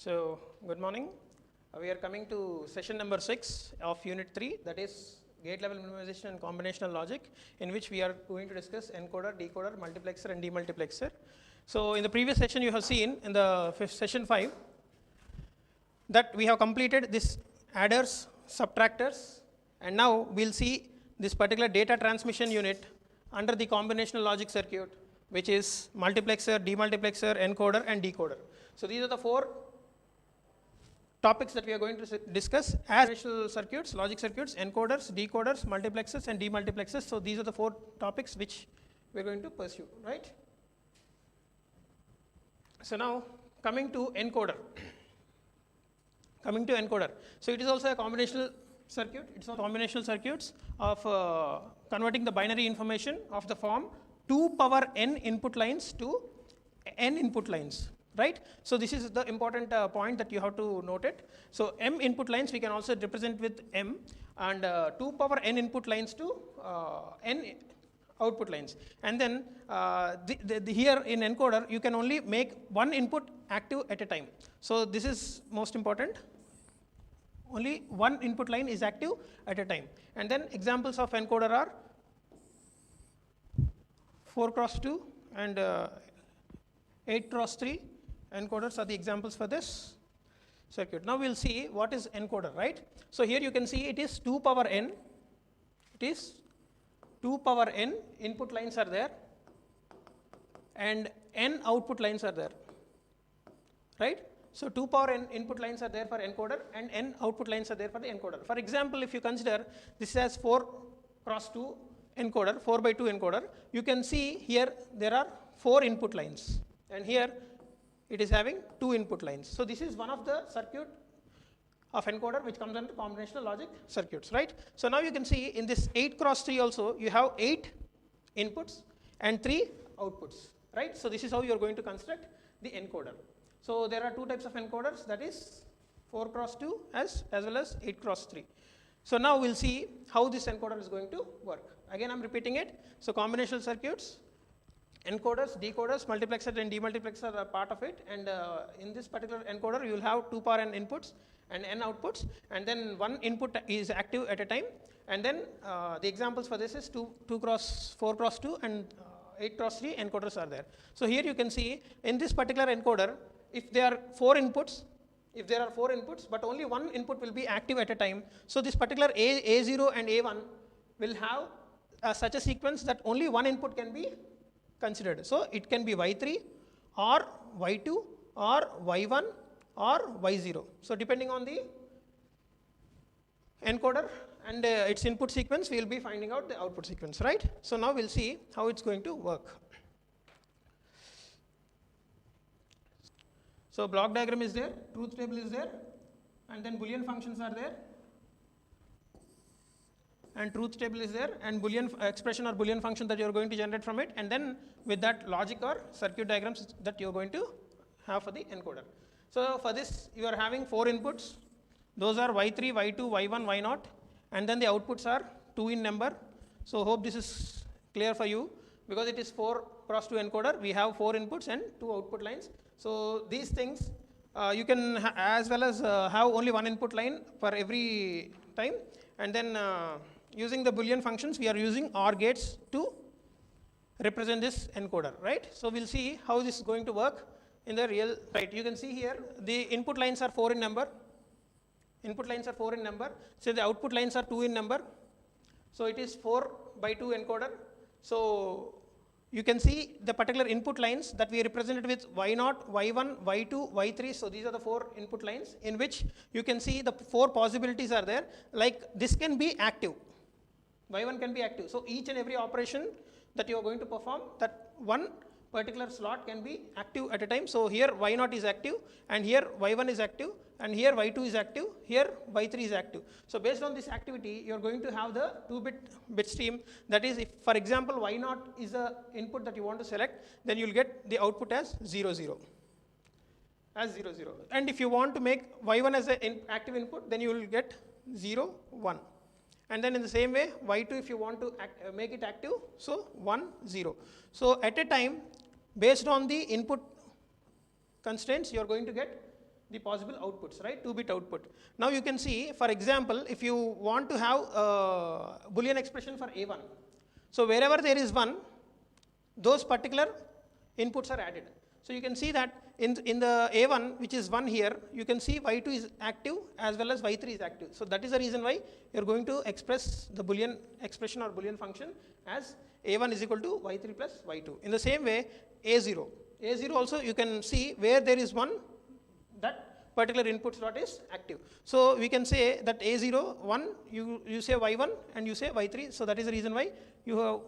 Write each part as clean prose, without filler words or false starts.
So, good morning. We are coming to session number 6 of unit 3, that is gate level minimization and combinational logic, in which we are going to discuss encoder, decoder, multiplexer and demultiplexer. So, in the previous session you have seen in the session 5 that we have completed this adders, subtractors, and now we will see this particular data transmission unit under the combinational logic circuit, which is multiplexer, demultiplexer, encoder and decoder. So, these are the 4 topics that we are going to discuss as combinational circuits, logic circuits, encoders, decoders, multiplexers and demultiplexers. So, these are the 4 topics which we are going to pursue, right. So, now coming to encoder. So, it is also a combinational circuit, it is a combinational circuits of converting the binary information of the form 2 power n input lines to n input lines. Right. So, this is the important point that you have to note it. So, m input lines we can also represent with m, and 2 power n input lines to n output lines, and then here in encoder you can only make one input active at a time. So, this is most important, only one input line is active at a time, and then examples of encoder are 4x2 and 8x3 encoders are the examples for this circuit. Now, we will see what is encoder, right. So, here you can see it is 2 power n, it is 2 power n input lines are there and n output lines are there, right. So, 2 power n input lines are there for encoder and n output lines are there for the encoder. For example, if you consider this as 4x2 encoder, 4/2 encoder, you can see here there are 4 input lines and here it is having 2 input lines. So, this is one of the circuit of encoder which comes under combinational logic circuits, right. So, now you can see in this 8x3 also you have 8 inputs and 3 outputs, right. So, this is how you are going to construct the encoder. So, there are 2 types of encoders, that is 4x2 as well as 8x3. So, now we will see how this encoder is going to work. Again I am repeating it. So, combinational circuits, encoders, decoders, multiplexer and demultiplexer are part of it, and in this particular encoder you will have 2 power n inputs and n outputs, and then one input is active at a time, and then the examples for this is 4x2 and 8x3 encoders are there. So, here you can see in this particular encoder, if there are 4 inputs, but only one input will be active at a time. So, this particular A0 and A1 will have such a sequence that only one input can be considered. So, it can be Y3 or Y2 or Y1 or Y0. So, depending on the encoder and its input sequence, we will be finding out the output sequence, right. So, now we will see how it is going to work. So, block diagram is there, truth table is there, and then Boolean functions are there, and truth table is there, and Boolean expression or Boolean function that you are going to generate from it, and then with that logic or circuit diagrams that you are going to have for the encoder. So, for this you are having 4 inputs, those are Y3, Y2, Y1, Y0, and then the outputs are 2 in number. So, hope this is clear for you, because it is 4x2 encoder, we have 4 inputs and 2 output lines. So, these things you can as well as have only one input line for every time, and then using the Boolean functions we are using OR gates to represent this encoder, right. So, we will see how this is going to work in the real, right. You can see here the input lines are 4 in number, so the output lines are 2 in number. So, it is 4/2 encoder. So, you can see the particular input lines that we represented with Y0, Y1, Y2, Y3. So, these are the 4 input lines in which you can see the 4 possibilities are there, like this can be active, Y1 can be active. So, each and every operation that you are going to perform, that one particular slot can be active at a time. So, here Y0 is active and here Y1 is active and here Y2 is active, here Y3 is active. So, based on this activity you are going to have the 2-bit stream, that is, if for example Y0 is the input that you want to select, then you will get the output as 0 0, and if you want to make Y1 as an active input, then you will get 0 1, and then in the same way Y2 if you want to make it active, so 1 0. So, at a time based on the input constraints you are going to get the possible outputs, right? 2-bit output. Now you can see, for example, if you want to have a Boolean expression for A1, so wherever there is 1, those particular inputs are added. So you can see that in the A1, which is 1 here, you can see y2 is active as well as y3 is active. So that is the reason why you're going to express the Boolean expression or Boolean function as A1 is equal to y3 plus y2. In the same way, A0. A0 also you can see where there is 1, that particular input slot is active. So we can say that A0, 1, you say y1 and you say y3. So that is the reason why you have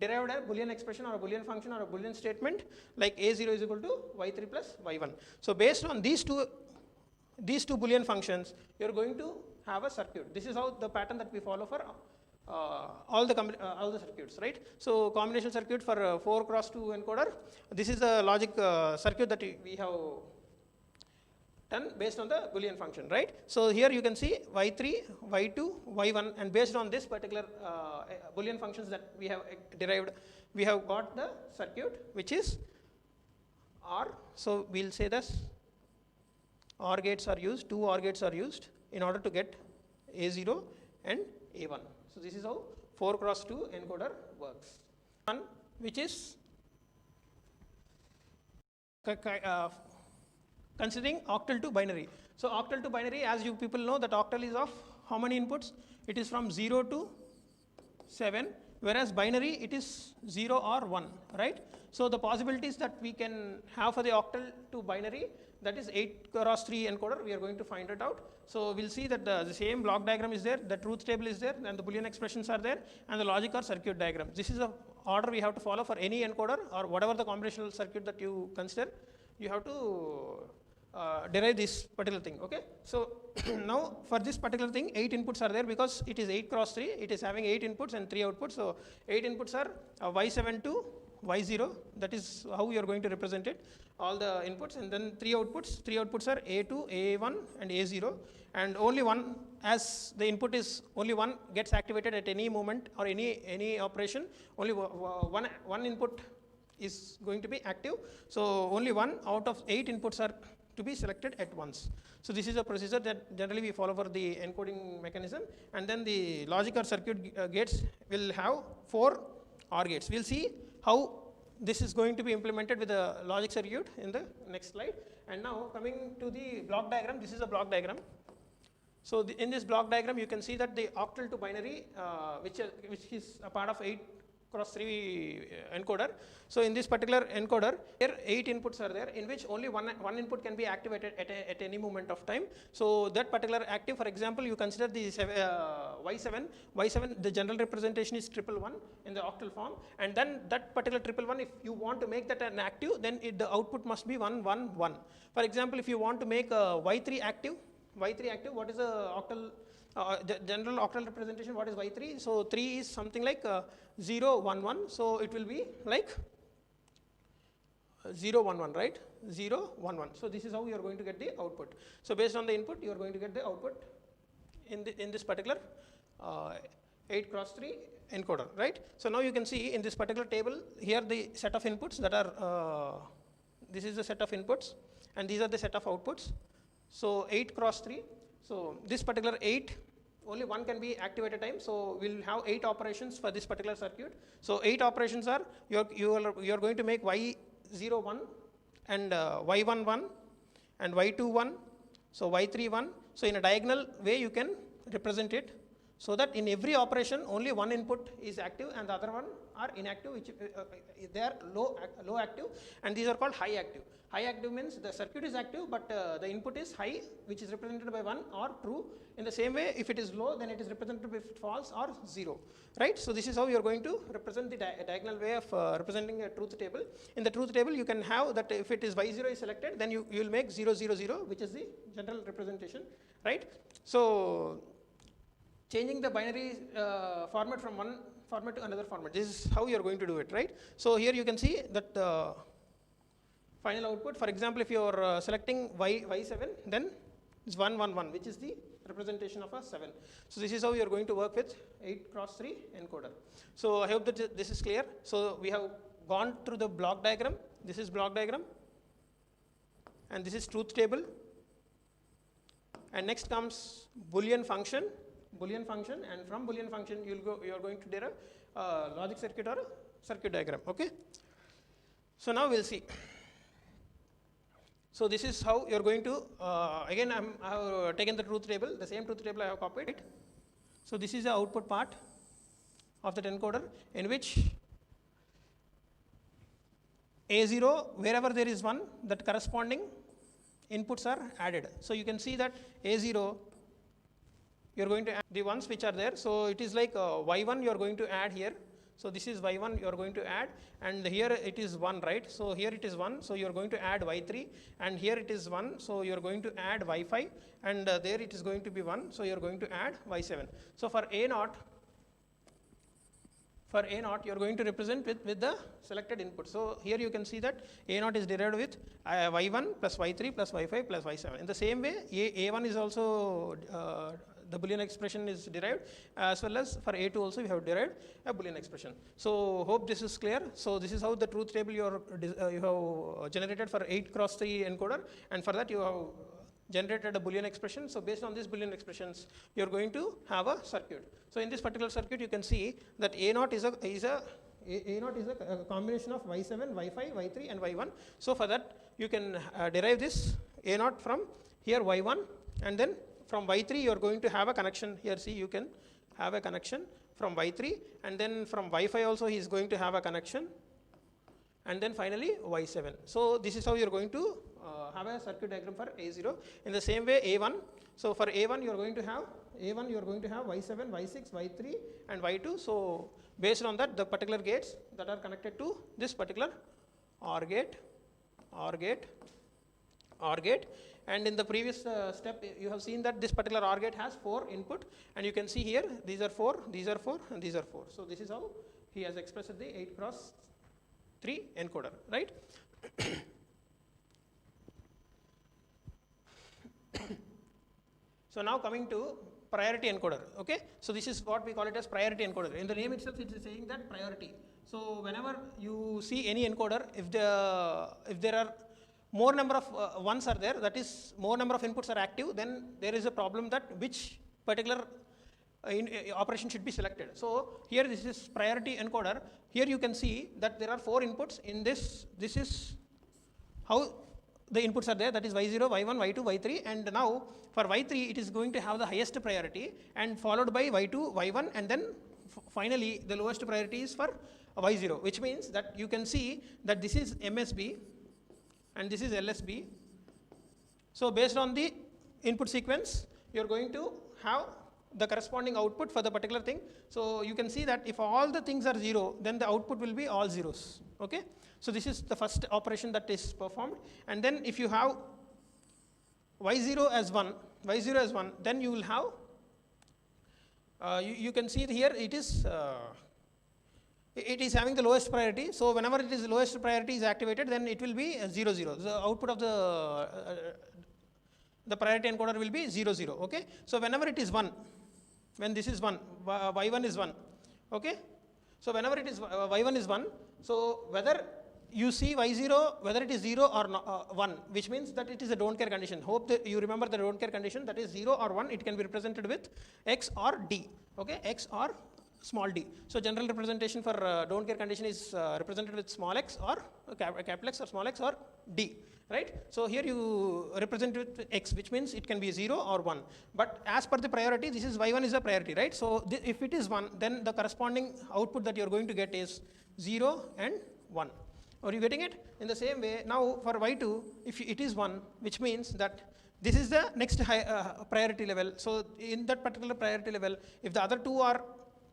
derived a Boolean expression or a Boolean function or a Boolean statement like A0 is equal to y3 plus y1. So based on these two Boolean functions, you are going to have a circuit. This is how the pattern that we follow for all the circuits, right? So combination circuit for 4 cross 2 encoder. This is the logic circuit that we have done based on the Boolean function, right? So here you can see y3, y2, y1, and based on this particular Boolean functions that we have derived, we have got the circuit which is OR. So we'll say this OR gates are used, 2 OR gates are used in order to get A0 and A1. So this is how 4 cross 2 encoder works. One which is considering octal to binary. So octal to binary, as you people know, that octal is of how many inputs? It is from 0 to 7, whereas binary it is 0 or 1, right? So the possibilities that we can have for the octal to binary, that is 8 cross 3 encoder, we are going to find it out. So we'll see that the same block diagram is there, the truth table is there, and the Boolean expressions are there, and the logic or circuit diagram. This is the order we have to follow for any encoder or whatever the combinational circuit that you consider. You have to derive this particular thing, okay? So now for this particular thing, 8 inputs are there because it is 8 cross 3, it is having 8 inputs and 3 outputs. So 8 inputs are y7 to y0, that is how you are going to represent it, all the inputs, and then 3 outputs are A2, A1 and A0, and only one, as the input is only one gets activated at any moment or any operation, only one input is going to be active. So only 1 out of 8 inputs are to be selected at once. So this is a procedure that generally we follow for the encoding mechanism, and then the logic or circuit gates will have 4 OR gates. We'll see how this is going to be implemented with the logic circuit in the next slide. And now coming to the block diagram, this is a block diagram. So in this block diagram, you can see that the octal to binary, which is a part of 8 cross 3 encoder. So in this particular encoder, here 8 inputs are there, in which only one input can be activated at any moment of time. So that particular active, for example, you consider the y7, the general representation is 111 in the octal form, and then that particular 111, if you want to make that an active, then the output must be 111. For example, if you want to make y3 active, what is the octal? The general octal representation, what is y3? So 3 is something like 0, 1, 1. So it will be like 0, 1, 1, right? 0, 1, 1. So this is how you are going to get the output. So based on the input, you are going to get the output in this particular 8 cross 3 encoder, right? So now you can see in this particular table, here the set of inputs that are, this is the set of inputs, and these are the set of outputs. So 8 cross 3. So this particular 8, only one can be activated at a time. So we'll have 8 operations for this particular circuit. So 8 operations are, you are going to make y0 1 and y1 1 and y2 1, so y3 1. So in a diagonal way you can represent it, so that in every operation only one input is active and the other one are inactive, which they are low active, and these are called high active. High active means the circuit is active, but the input is high, which is represented by 1 or true. In the same way, if it is low, then it is represented by false or 0, right? So this is how you are going to represent the diagonal way of representing a truth table. In the truth table, you can have that if it is y0 is selected, then you will make 0, 0, 0, which is the general representation, right? So changing the binary format from one format to another format, this is how you are going to do it, right? So here you can see that the final output, for example, if you are selecting y7, then it's 1, 1, 1, which is the representation of a 7. So this is how you are going to work with 8 cross 3 encoder. So I hope that this is clear. So we have gone through the block diagram. This is block diagram, and this is truth table. and next comes Boolean function, and from Boolean function you are going to derive logic circuit or circuit diagram. Okay. So now we'll see. So this is how you are going to again I have taken the truth table, the same truth table I have copied it. So this is the output part of that encoder, in which A0, wherever there is 1, that corresponding inputs are added. So you can see that A0, you are going to add the ones which are there. So it is like Y1 you are going to add here. So this is Y1 you are going to add, and here it is 1, right? So here it is 1, so you are going to add Y3, and here it is 1, so you are going to add Y5, and there it is going to be 1, so you are going to add Y7. So for A0, you are going to represent with the selected input. So here you can see that A0 is derived with Y1 plus Y3 plus Y5 plus Y7. In the same way, A1 is also the Boolean expression is derived, as well as for A2 also we have derived a Boolean expression. So hope this is clear. So this is how the truth table you have generated for 8x3 encoder, and for that you have generated a Boolean expression. So based on these Boolean expressions, you are going to have a circuit. So in this particular circuit, you can see that A0 is a combination of Y7, Y5, Y3, and Y1. So for that, you can derive this A0 from here Y1, and then from Y3 you are going to have a connection. Here see, you can have a connection from Y3, and then from Y5 also he is going to have a connection, and then finally Y7. So this is how you are going to have a circuit diagram for A0. In the same way, A1. So for A1 you are going to have Y7, Y6, Y3, and Y2. So based on that, the particular gates that are connected to this particular OR gate, and in the previous step you have seen that this particular OR gate has 4 input, and you can see here these are 4, these are 4, and these are 4. So this is how he has expressed the 8x3 encoder, right? So now coming to priority encoder. Okay, so this is what we call it as priority encoder. In the name itself, it is saying that priority. So whenever you see any encoder, if there are more number of ones are there, that is more number of inputs are active, then there is a problem that which particular operation should be selected. So here this is priority encoder. Here you can see that there are 4 inputs in this. This is how the inputs are there, that is Y0, Y1, Y2, Y3, and now for Y3 it is going to have the highest priority, and followed by Y2, Y1, and then finally the lowest priority is for Y0, which means that you can see that this is MSB and this is LSB. So based on the input sequence, you are going to have the corresponding output for the particular thing. So you can see that if all the things are 0, then the output will be all zeros. Okay. So this is the first operation that is performed, and then if you have Y0 as 1, then you will have, you can see here it is having the lowest priority. So whenever it is the lowest priority is activated, then it will be 0, 0. The output of the priority encoder will be 0, 0. Okay. So whenever it is 1, when this is 1, Y1 is 1. Okay. So whenever it is Y1 is 1, so whether you see Y0, whether it is 0 or 1, which means that it is a don't care condition. Hope that you remember the don't care condition, that is 0 or 1, it can be represented with X or D. Okay, X or small d. So general representation for don't care condition is represented with small x or capital X or small x or D, right? So here you represent it with X, which means it can be 0 or 1. But as per the priority, this is Y1 is a priority, right? So if it is 1, then the corresponding output that you are going to get is 0 and 1. Are you getting it? In the same way, now for Y2, if it is 1, which means that this is the next priority level. So in that particular priority level, if the other two are,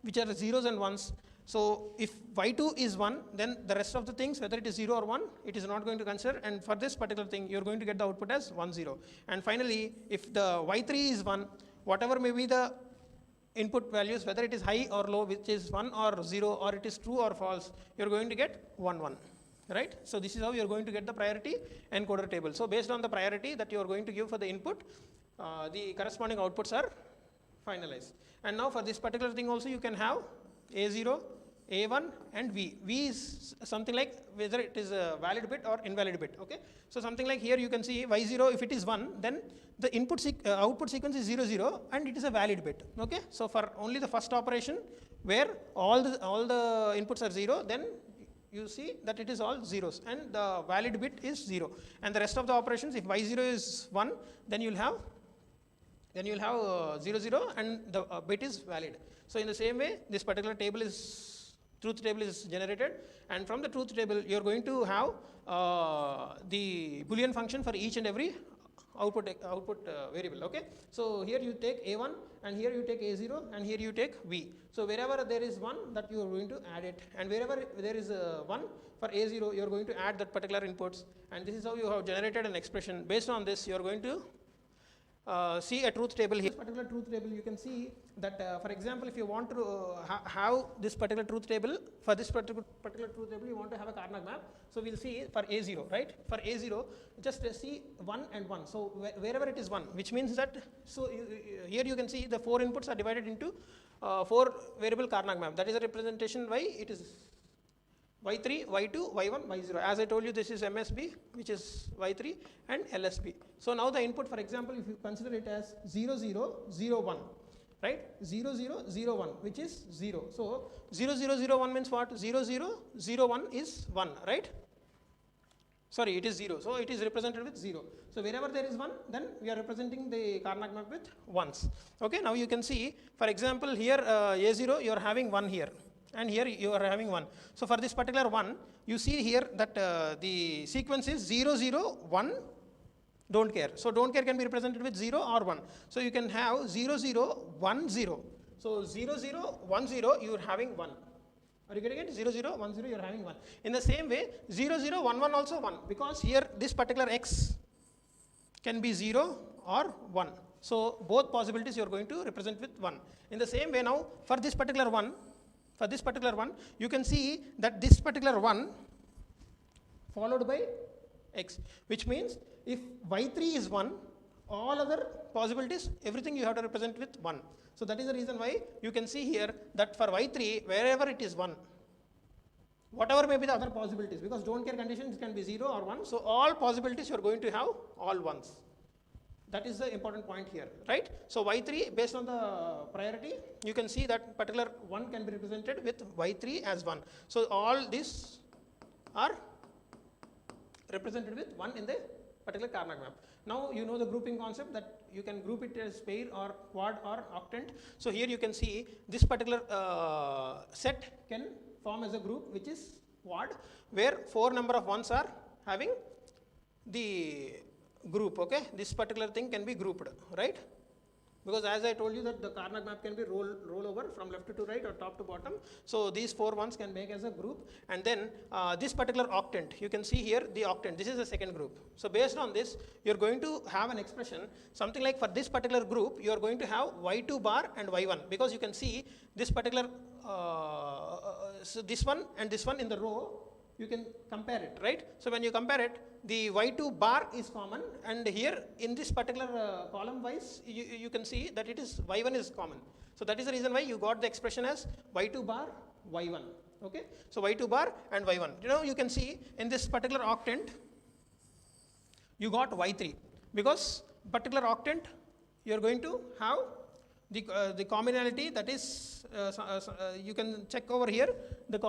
which are zeros and ones, so if Y2 is 1, then the rest of the things, whether it is 0 or 1, it is not going to consider, and for this particular thing, you're going to get the output as 1, 0. And finally, if the Y3 is 1, whatever may be the input values, whether it is high or low, which is 1 or 0, or it is true or false, you're going to get 1, 1. Right? So this is how you are going to get the priority encoder table. So based on the priority that you are going to give for the input, the corresponding outputs are finalized. And now for this particular thing also, you can have A0, A1 and V. V is something like whether it is a valid bit or invalid bit. Okay. So something like here you can see Y0, if it is 1, then the output sequence is 0, 0, and it is a valid bit. Okay. So for only the first operation where all the inputs are 0, then you see that it is all zeros and the valid bit is 0. And the rest of the operations, if Y0 is 1, then you'll have 0, 0, and the bit is valid. So in the same way, this particular truth table is generated, and from the truth table you are going to have the Boolean function for each and every output variable. Okay. So here you take A1, and here you take A0, and here you take V. So wherever there is 1, that you are going to add it, and wherever there is 1 for A0, you are going to add that particular inputs, and this is how you have generated an expression. Based on this, you are going to see a truth table here. This particular truth table, you can see that, for example, if you want to have this particular truth table, for this particular truth table, you want to have a Karnaugh map. So we'll see for A0, right? For A0, just see 1 and 1. So wherever it is 1, which means that, so here you can see the 4 inputs are divided into 4 variable Karnaugh map. That is a representation why it is Y3, Y2, Y1, Y0. As I told you, this is MSB, which is Y3, and LSB. So now the input, for example, if you consider it as 0, 0, 0, 1, right? 0, 0, 0, 1, which is 0. So 0, 0, 0, 1 means what? 0, 0, 0, 1 is 1, right? Sorry, it is 0. So it is represented with 0. So wherever there is 1, then we are representing the Karnaugh map with 1s. Okay, now you can see, for example, here A0, you are having 1 here, and here you are having 1. So for this particular 1, you see here that the sequence is 0, 0, 1, don't care. So don't care can be represented with 0 or 1. So you can have 0, 0, 1, 0. So 0, 0, 1, 0, you are having 1. Are you getting it? 0, 0, 1, 0, you are having 1. In the same way, 0, 0, 1, 1 also 1, because here this particular x can be 0 or 1. So both possibilities you are going to represent with 1. In the same way now, for this particular one, you can see that this particular 1 followed by x, which means if y3 is 1, all other possibilities, everything you have to represent with 1. So that is the reason why you can see here that for y3, wherever it is 1, whatever may be the other possibilities, because don't care conditions can be 0 or 1. So all possibilities you are going to have all ones. That is the important point here, right? So y3, based on the priority, you can see that particular 1 can be represented with y3 as 1. So all these are represented with 1 in the particular Karnaugh map. Now you know the grouping concept, that you can group it as pair or quad or octant. So here you can see this particular set can form as a group which is quad, where 4 number of ones are having the group. Okay, this particular thing can be grouped, right? Because as I told you that the Karnaugh map can be roll over from left to right or top to bottom. So these 4 ones can make as a group, and then this particular octant, you can see here the octant, this is the second group. So based on this, you are going to have an expression something like, for this particular group you are going to have y2 bar and y1, because you can see this particular so this one and this one in the row, you can compare it, right? So when you compare it, the y2 bar is common, and here in this particular column wise, you can see that it is y1 is common. So that is the reason why you got the expression as y2 bar y1. Okay, so y2 bar and y1. You know, you can see in this particular octant, you got y3, because particular octant you are going to have the commonality, that is you can check over here the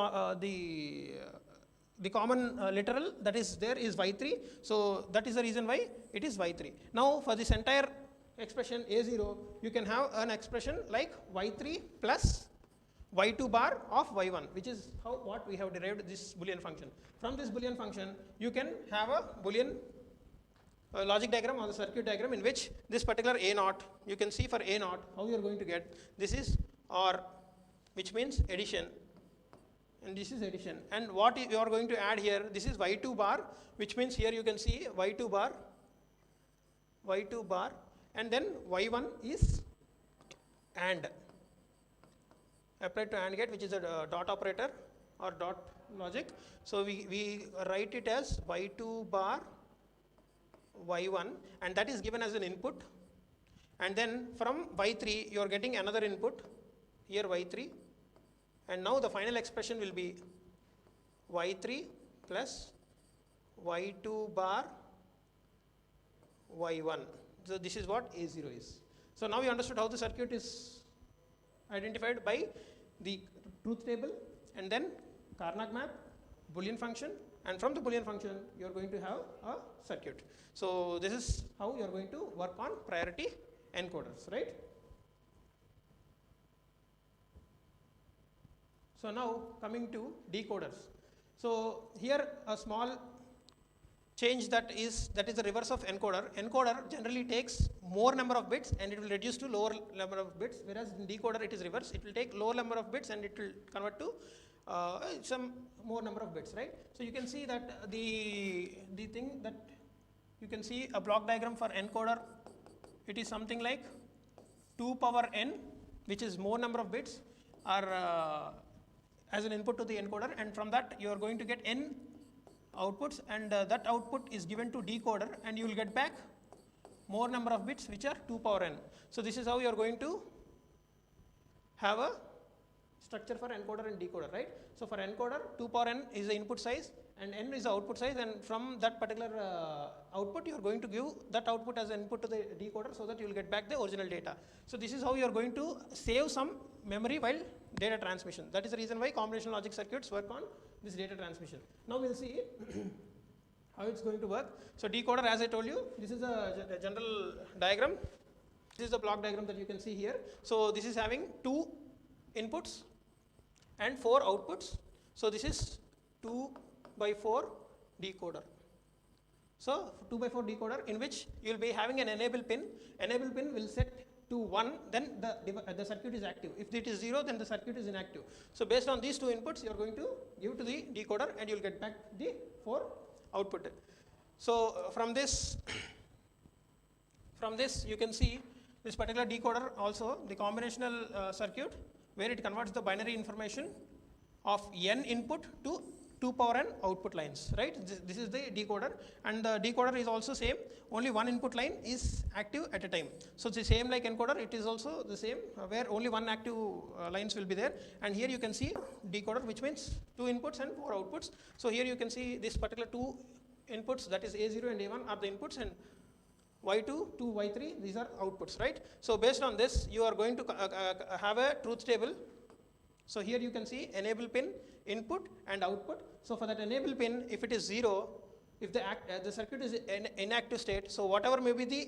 common literal that is there is y3. So that is the reason why it is y3. Now for this entire expression a0, you can have an expression like y3 plus y2 bar of y1, which is what we have derived this Boolean function. From this Boolean function, you can have a Boolean logic diagram or the circuit diagram in which this particular a0, you can see for a0 how you are going to get this is OR, which means addition, and this is addition. And what you are going to add here, this is y2 bar, which means here you can see y2 bar, and then y1 is AND, applied to AND gate, which is a dot operator or dot logic. So we write it as y2 bar y1, and that is given as an input, and then from y3 you are getting another input, here y3, and now the final expression will be y3 plus y2 bar y1. So this is what A0 is. So now you understood how the circuit is identified by the truth table and then Karnaugh map, Boolean function, and from the Boolean function you are going to have a circuit. So this is how you are going to work on priority encoders, right? So now coming to decoders. So here a small change that is the reverse of encoder. Encoder generally takes more number of bits and it will reduce to lower number of bits, whereas in decoder it is reverse. It will take lower number of bits and it will convert to some more number of bits, right? So you can see that the thing that you can see a block diagram for encoder, it is something like 2 power n, which is more number of bits are as an input to the encoder, and from that you are going to get n outputs, and that output is given to decoder and you will get back more number of bits which are 2 power n. So this is how you are going to have a structure for encoder and decoder, right? So for encoder, 2 power n is the input size and n is the output size, and from that particular output you are going to give that output as an input to the decoder so that you will get back the original data. So this is how you are going to save some memory while data transmission. That is the reason why combinational logic circuits work on this data transmission. Now we'll see how it's going to work. So decoder, as I told you, this is a general diagram. This is the block diagram that you can see here. So this is having 2 inputs and 4 outputs. So this is 2/4 decoder. So 2/4 decoder in which you will be having an enable pin. Enable pin will set to 1, then the circuit is active. If it is 0, then the circuit is inactive. So based on these 2 inputs, you are going to give to the decoder and you will get back the 4 output. So from this you can see this particular decoder also the combinational circuit where it converts the binary information of n input to 2 power n output lines, right? This is the decoder, and the decoder is also same, only one input line is active at a time. So it's the same like encoder, it is also the same where only one active lines will be there, and here you can see decoder, which means 2 inputs and 4 outputs. So here you can see this particular 2 inputs, that is A0 and A1 are the inputs, and Y2 to Y3 these are outputs, right? So based on this you are going to have a truth table. So here you can see enable pin, input and output. So for that enable pin, if it is 0, if the circuit is in inactive state, so whatever may be the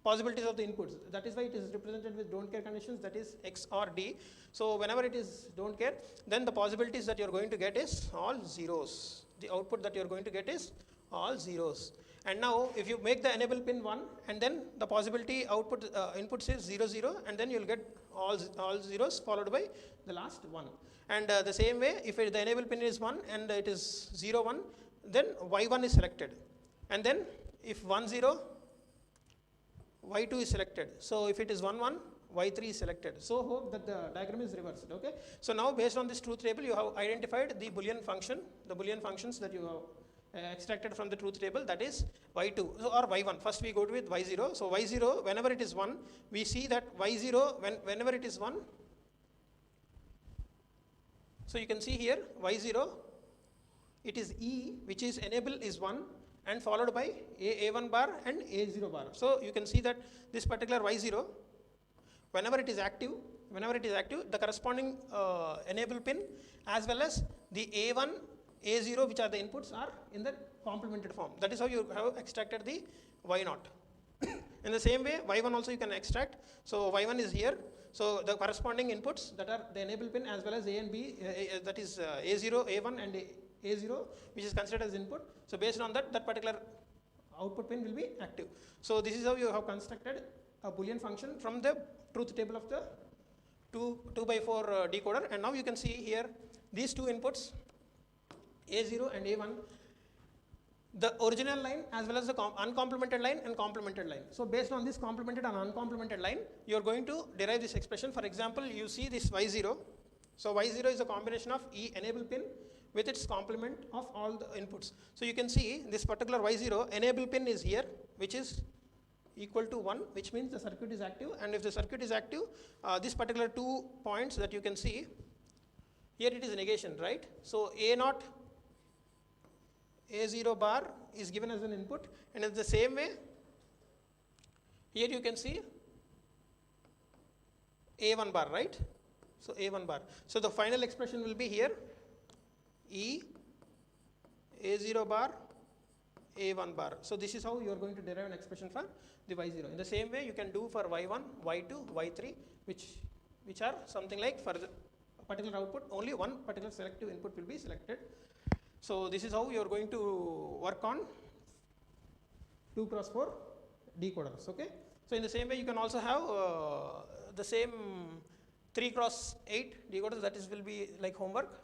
possibilities of the inputs, that is why it is represented with don't care conditions, that is X or D. So whenever it is don't care, then the possibilities that you are going to get is all zeros. The output that you are going to get is all zeros. And now if you make the enable pin 1 and then the possibility output inputs is 0 0, and then you will get all zeros followed by the last 1. And the same way, if the enable pin is 1 and it is 0 1, then Y1 is selected, and then if 1 0, Y2 is selected. So if it is 1 1, Y3 is selected. So hope that the diagram is reversed. Okay. So now based on this truth table, you have identified the Boolean function, the Boolean functions that you have extracted from the truth table, that is Y2 or Y1. First we go to with Y0. So Y0, whenever it is 1, we see that Y0, whenever it is 1, so you can see here Y0, it is E, which is enable is 1 and followed by A1 bar and A0 bar. So you can see that this particular Y0, whenever it is active, the corresponding enable pin as well as the A1, A0, which are the inputs, are in the complemented form. That is how you have extracted the Y0. In the same way, Y1 also you can extract. So Y1 is here. So the corresponding inputs, that are the enable pin as well as A and B, that is A0, A1 and A0, which is considered as input. So based on that, that particular output pin will be active. So this is how you have constructed a Boolean function from the truth table of the 2/4 decoder. And now you can see here these 2 inputs, A0 and A1, the original line as well as the uncomplemented line and complemented line. So based on this complemented and uncomplemented line, you are going to derive this expression. For example, you see this Y0. So Y0 is a combination of E enable pin with its complement of all the inputs. So you can see this particular Y0 enable pin is here, which is equal to 1, which means the circuit is active. And if the circuit is active, this particular 2 points that you can see, here it is negation, right? So A naught, A0 bar is given as an input, and in the same way, here you can see A1 bar, right? So A1 bar. So the final expression will be here E, A0 bar, A1 bar. So this is how you are going to derive an expression for the Y0. In the same way, you can do for Y1, Y2, Y3, which are something like for the particular output, only one particular selective input will be selected. So this is how you are going to work on 2 cross 4 decoders, okay? So in the same way, you can also have the same 3 cross 8 decoders, that is will be like homework.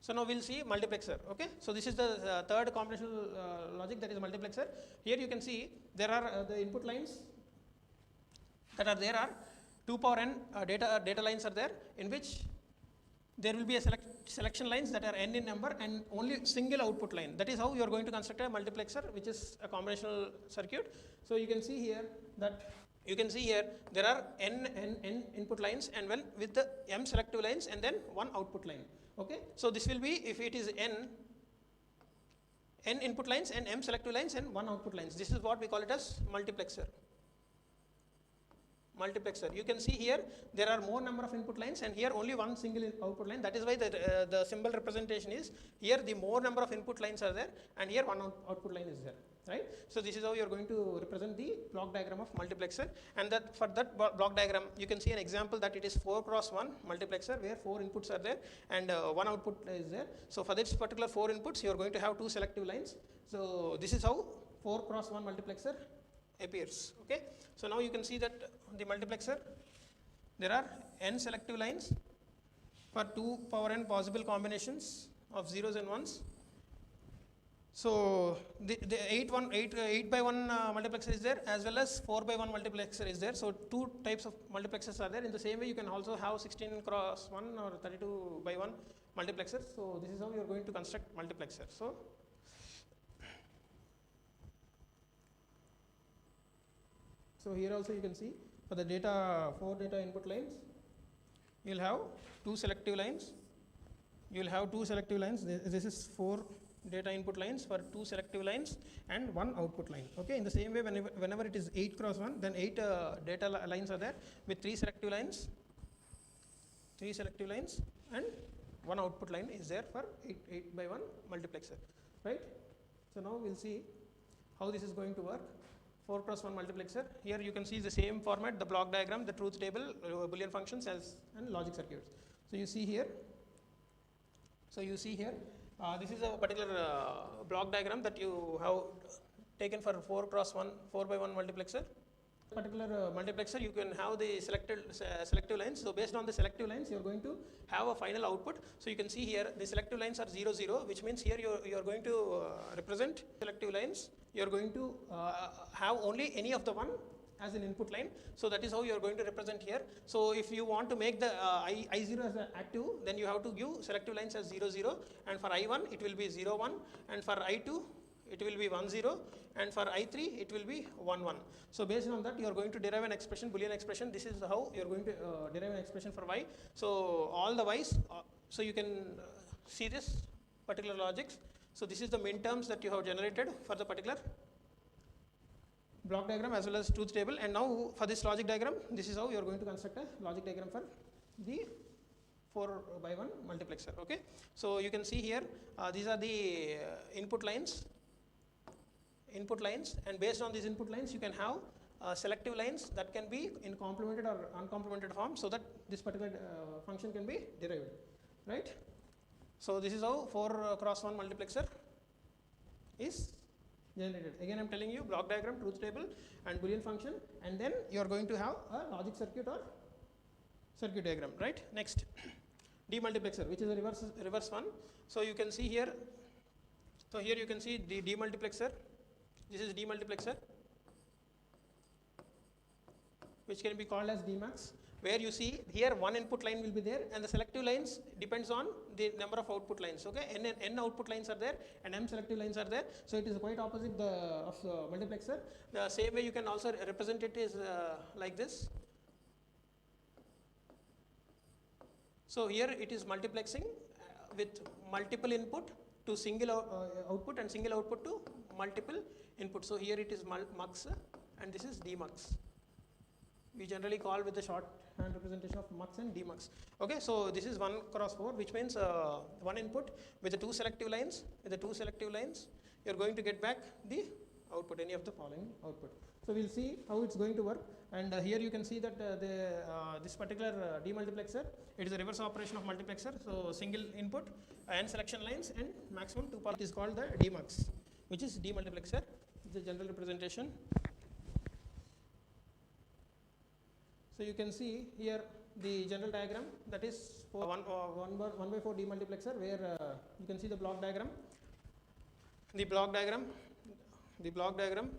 So now we'll see multiplexer, okay? So this is the third combinational logic, that is multiplexer. Here you can see there are the input lines that are there are 2 power n data lines are there, in which there will be a selection lines that are n in number and only single output line. That is how you are going to construct a multiplexer, which is a combinational circuit. So you can see here that there are n input lines, and well with the m selective lines and then one output line. Okay, so this will be, if it is n input lines and m selective lines and one output lines. This is what we call it as multiplexer. You can see here there are more number of input lines, and here only one single output line. That is why the symbol representation is here the more number of input lines are there, and here one output line is there, right? So this is how you are going to represent the block diagram of multiplexer, and that for that block diagram you can see an example that it is 4 cross 1 multiplexer where 4 inputs are there and one output is there. So for this particular 4 inputs you are going to have 2 selective lines. So this is how 4 cross 1 multiplexer appears, okay? So now you can see that the multiplexer, there are n selective lines for 2 power n possible combinations of zeros and ones. So the 8 by 1 multiplexer is there, as well as 4 by 1 multiplexer is there. So 2 types of multiplexers are there. In the same way, you can also have 16 cross 1 or 32 by 1 multiplexer. So this is how you are going to construct multiplexer. So here also you can see for the 4 data input lines, you will have 2 selective lines. This is 4 data input lines for 2 selective lines and 1 output line. Okay. In the same way, whenever it is 8 cross 1, then 8 data lines are there with 3 selective lines, and 1 output line is there for 8 by 1 multiplexer, right? So now we'll see how this is going to work. 4 cross 1 multiplexer. Here you can see the same format, the block diagram, the truth table, Boolean functions and logic circuits. So you see here, this is a particular block diagram that you have taken for 4 cross 1, 4 by 1 multiplexer. Particular multiplexer, you can have the selective lines. So based on the selective lines, you are going to have a final output. So you can see here the selective lines are 0, 0, which means here you are going to represent selective lines. You are going to have only any of the one as an input line. So that is how you are going to represent here. So if you want to make the I0 as an active, then you have to give selective lines as 0, 0, and for I1 it will be 0, 1, and for I2 it will be 1, 0, and for I3 it will be 1, 1. So based on that, you are going to derive an expression, Boolean expression. This is how you are going to derive an expression for Y. So all the Y's, so you can see this particular logics. So this is the min terms that you have generated for the particular block diagram as well as truth table. And now for this logic diagram, this is how you are going to construct a logic diagram for the 4 by 1 multiplexer. Okay. So you can see here, these are the input lines, and based on these input lines, you can have selective lines that can be in complemented or uncomplemented form, so that this particular function can be derived, right? So this is how 4 cross 1 multiplexer is generated. Again, I am telling you block diagram, truth table, and Boolean function, and then you are going to have a logic circuit or circuit diagram, right? Next, demultiplexer, which is a reverse one. So you can see here. So here you can see the demultiplexer. This is demultiplexer, which can be called as Dmax, where you see here one input line will be there, and the selective lines depends on the number of output lines. Okay, n output lines are there and m selective lines are there. So it is quite opposite of the multiplexer. The same way you can also represent it is like this. So here it is multiplexing with multiple input to single output and single output to multiple input. So here it is mux and this is demux. We generally call with the shorthand representation of mux and demux. Okay, so this is 1 cross 4, which means one input with the two selective lines. With the two selective lines, you are going to get back the output, any of the following output. So we'll see how it's going to work. And here you can see that this particular demultiplexer, it is a reverse operation of multiplexer. So single input and selection lines and maximum 2 power. It is called the demux, which is demultiplexer. The general representation. So you can see here the general diagram, that is for 1 by 4 demultiplexer, where you can see the block diagram,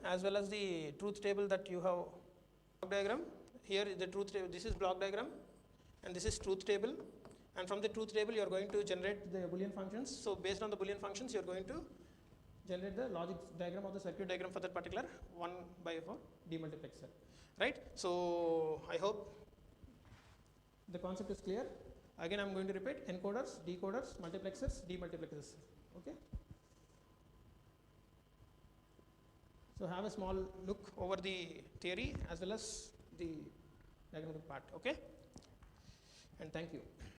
as well as the truth table that you have. Block diagram, here is the truth table, this is block diagram and this is truth table, and from the truth table you are going to generate the Boolean functions. So based on the Boolean functions you are going to generate the logic diagram or the circuit diagram for that particular 1 by 4 demultiplexer, right? So I hope the concept is clear. Again I am going to repeat: encoders, decoders, multiplexers, demultiplexers. Okay. So have a small look over the theory as well as the diagrammatic part. Okay, and thank you.